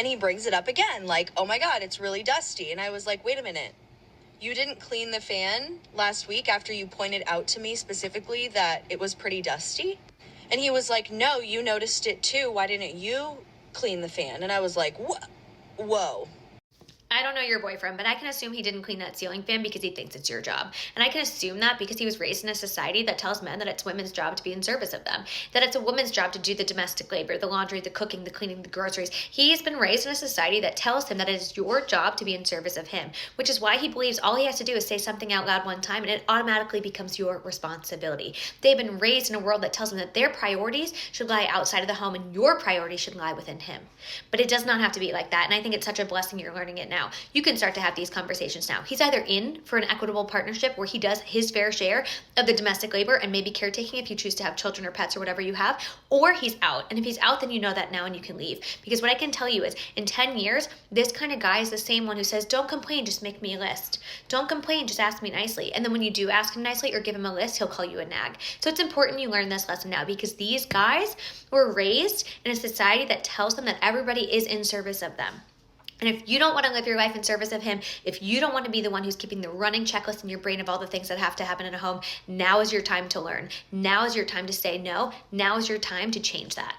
And he brings it up again, like, oh my God, it's really dusty. And I was like, wait a minute. You didn't clean the fan last week after you pointed out to me specifically that it was pretty dusty? And he was like, no, you noticed it too. Why didn't you clean the fan? And I was like, whoa. I don't know your boyfriend, but I can assume he didn't clean that ceiling fan because he thinks it's your job. And I can assume that because he was raised in a society that tells men that it's women's job to be in service of them, that it's a woman's job to do the domestic labor, the laundry, the cooking, the cleaning, the groceries. He's been raised in a society that tells him that it is your job to be in service of him, which is why he believes all he has to do is say something out loud one time and it automatically becomes your responsibility. They've been raised in a world that tells them that their priorities should lie outside of the home and your priorities should lie within him. But it does not have to be like that. And I think it's such a blessing you're learning it now. You can start to have these conversations now. He's either in for an equitable partnership where he does his fair share of the domestic labor and maybe caretaking if you choose to have children or pets or whatever you have, or he's out. And if he's out, then you know that now and you can leave. Because what I can tell you is in 10 years, this kind of guy is the same one who says, don't complain, just make me a list. Don't complain, just ask me nicely. And then when you do ask him nicely or give him a list, he'll call you a nag. So it's important you learn this lesson now because these guys were raised in a society that tells them that everybody is in service of them. And if you don't want to live your life in service of him, if you don't want to be the one who's keeping the running checklist in your brain of all the things that have to happen in a home, now is your time to learn. Now is your time to say no. Now is your time to change that.